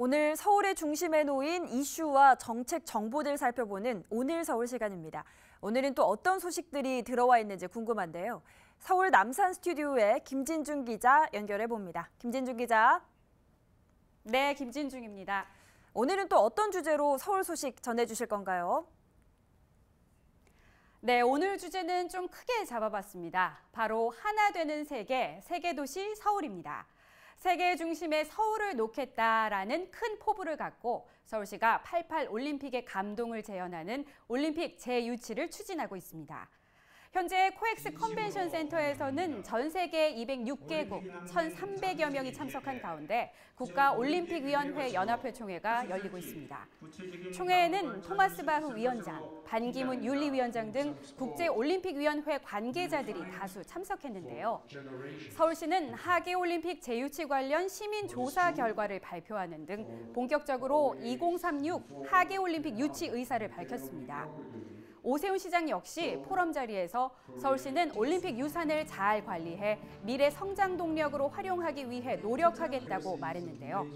오늘 서울의 중심에 놓인 이슈와 정책 정보들 살펴보는 오늘 서울 시간입니다. 오늘은 또 어떤 소식들이 들어와 있는지 궁금한데요. 서울 남산 스튜디오에 김진중 기자 연결해 봅니다. 김진중 기자. 네, 김진중입니다. 오늘은 또 어떤 주제로 서울 소식 전해주실 건가요? 네, 오늘 주제는 좀 크게 잡아봤습니다. 바로 하나 되는 세계 도시 서울입니다. 세계 중심에 서울을 놓겠다라는 큰 포부를 갖고 서울시가 88 올림픽의 감동을 재현하는 올림픽 재유치를 추진하고 있습니다. 현재 코엑스 컨벤션 센터에서는 전 세계 206개국 1,300여 명이 참석한 가운데 국가올림픽위원회 연합회 총회가 열리고 있습니다. 총회에는 토마스 바흐 위원장, 반기문 윤리위원장 등 국제올림픽위원회 관계자들이 다수 참석했는데요. 서울시는 하계올림픽 재유치 관련 시민조사 결과를 발표하는 등 본격적으로 2036 하계올림픽 유치 의사를 밝혔습니다. 오세훈 시장 역시 포럼 자리에서 서울시는 올림픽 유산을 잘 관리해 미래 성장 동력으로 활용하기 위해 노력하겠다고 말했는데요.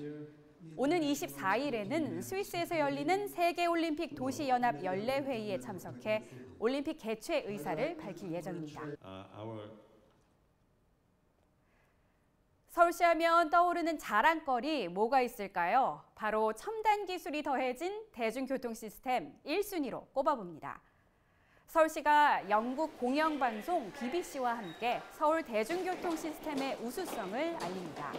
오는 24일에는 스위스에서 열리는 세계올림픽 도시연합 연례회의에 참석해 올림픽 개최 의사를 밝힐 예정입니다. 서울시 하면 떠오르는 자랑거리 뭐가 있을까요? 바로 첨단 기술이 더해진 대중교통 시스템 1순위로 꼽아봅니다. 서울시가 영국 공영방송 BBC와 함께 서울 대중교통 시스템의 우수성을 알립니다.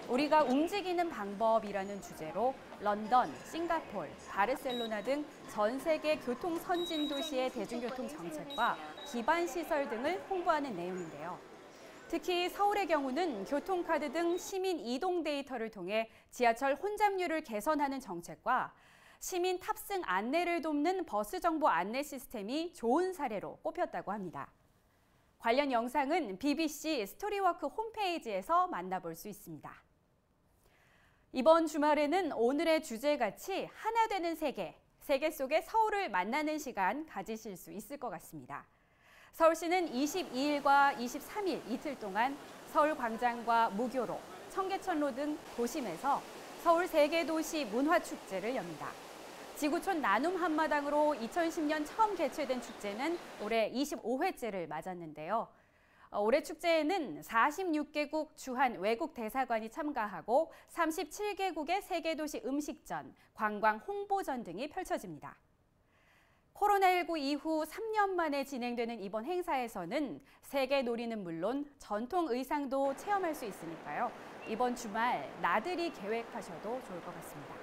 우리가 움직이는 방법이라는 주제로 런던, 싱가포르, 바르셀로나 등 전 세계 교통 선진 도시의 대중교통 정책과 기반 시설 등을 홍보하는 내용인데요. 특히 서울의 경우는 교통카드 등 시민 이동 데이터를 통해 지하철 혼잡률을 개선하는 정책과 시민 탑승 안내를 돕는 버스 정보 안내 시스템이 좋은 사례로 꼽혔다고 합니다. 관련 영상은 BBC 스토리워크 홈페이지에서 만나볼 수 있습니다. 이번 주말에는 오늘의 주제같이 하나 되는 세계 속의 서울을 만나는 시간 가지실 수 있을 것 같습니다. 서울시는 22일과 23일 이틀 동안 서울광장과 무교로, 청계천로 등 도심에서 서울 세계도시 문화축제를 엽니다. 지구촌 나눔 한마당으로 2010년 처음 개최된 축제는 올해 25회째를 맞았는데요. 올해 축제에는 46개국 주한 외국 대사관이 참가하고 37개국의 세계도시 음식전, 관광 홍보전 등이 펼쳐집니다. 코로나19 이후 3년 만에 진행되는 이번 행사에서는 세계 놀이는 물론 전통 의상도 체험할 수 있으니까요. 이번 주말 나들이 계획하셔도 좋을 것 같습니다.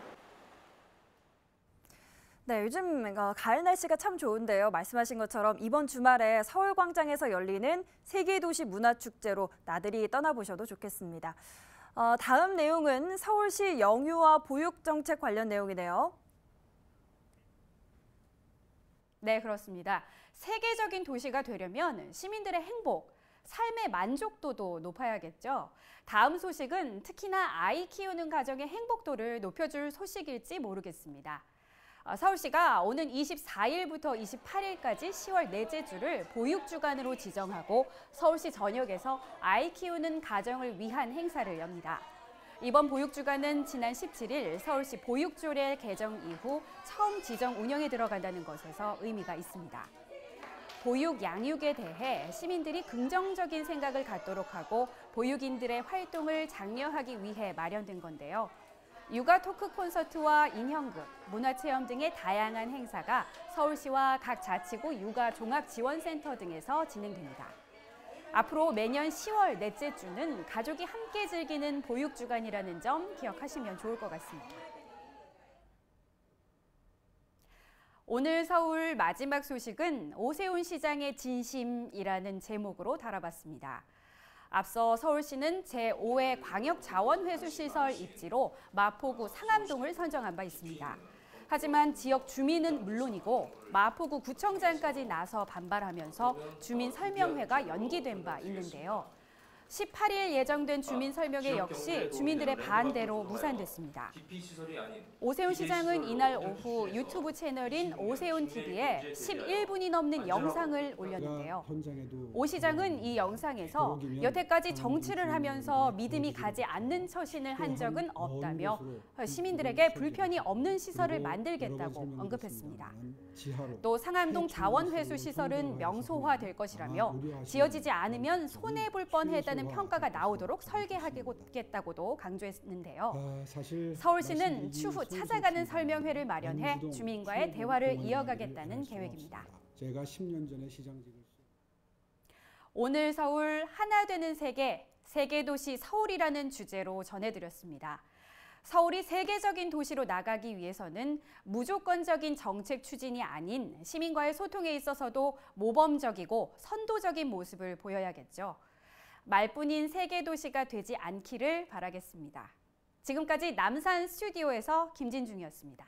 네, 요즘 가을 날씨가 참 좋은데요. 말씀하신 것처럼 이번 주말에 서울광장에서 열리는 세계도시 문화축제로 나들이 떠나보셔도 좋겠습니다. 다음 내용은 서울시 영유아 보육정책 관련 내용이네요. 네, 그렇습니다. 세계적인 도시가 되려면 시민들의 행복, 삶의 만족도도 높아야겠죠. 다음 소식은 특히나 아이 키우는 가정의 행복도를 높여줄 소식일지 모르겠습니다. 서울시가 오는 24일부터 28일까지 10월 넷째 주를 보육주간으로 지정하고 서울시 전역에서 아이 키우는 가정을 위한 행사를 엽니다. 이번 보육주간은 지난 17일 서울시 보육조례 개정 이후 처음 지정 운영에 들어간다는 것에서 의미가 있습니다. 보육, 양육에 대해 시민들이 긍정적인 생각을 갖도록 하고 보육인들의 활동을 장려하기 위해 마련된 건데요. 육아 토크 콘서트와 인형극, 문화체험 등의 다양한 행사가 서울시와 각 자치구 육아 종합지원센터 등에서 진행됩니다. 앞으로 매년 10월 넷째 주는 가족이 함께 즐기는 보육주간이라는 점 기억하시면 좋을 것 같습니다. 오늘 서울 마지막 소식은 오세훈 시장의 진심이라는 제목으로 다뤄봤습니다. 앞서 서울시는 제5회 광역자원회수시설 입지로 마포구 상암동을 선정한 바 있습니다. 하지만 지역 주민은 물론이고 마포구 구청장까지 나서 반발하면서 주민 설명회가 연기된 바 있는데요. 18일 예정된 주민 설명회 역시 주민들의 반대로 무산됐습니다. 오세훈 시장은 이날 오후 유튜브 채널인 오세훈 TV에 11분이 넘는 영상을 올렸는데요. 오 시장은 이 영상에서 여태까지 정치를 하면서 믿음이 가지 않는 처신을 한 적은 없다며 시민들에게 불편이 없는 시설을 만들겠다고 언급했습니다. 또 상암동 자원회수 시설은 명소화될 것이라며 지어지지 않으면 손해볼 뻔했다는 평가가 나오도록 설계하겠다고도 강조했는데요. 서울시는 추후 찾아가는 설명회를 마련해 주민과의 대화를 이어가겠다는 계획입니다. 제가 10년 전에 시장직을 오늘 서울 하나 되는 세계 도시 서울이라는 주제로 전해드렸습니다. 서울이 세계적인 도시로 나가기 위해서는 무조건적인 정책 추진이 아닌 시민과의 소통에 있어서도 모범적이고 선도적인 모습을 보여야겠죠. 말뿐인 세계 도시가 되지 않기를 바라겠습니다. 지금까지 남산 스튜디오에서 김진중이었습니다.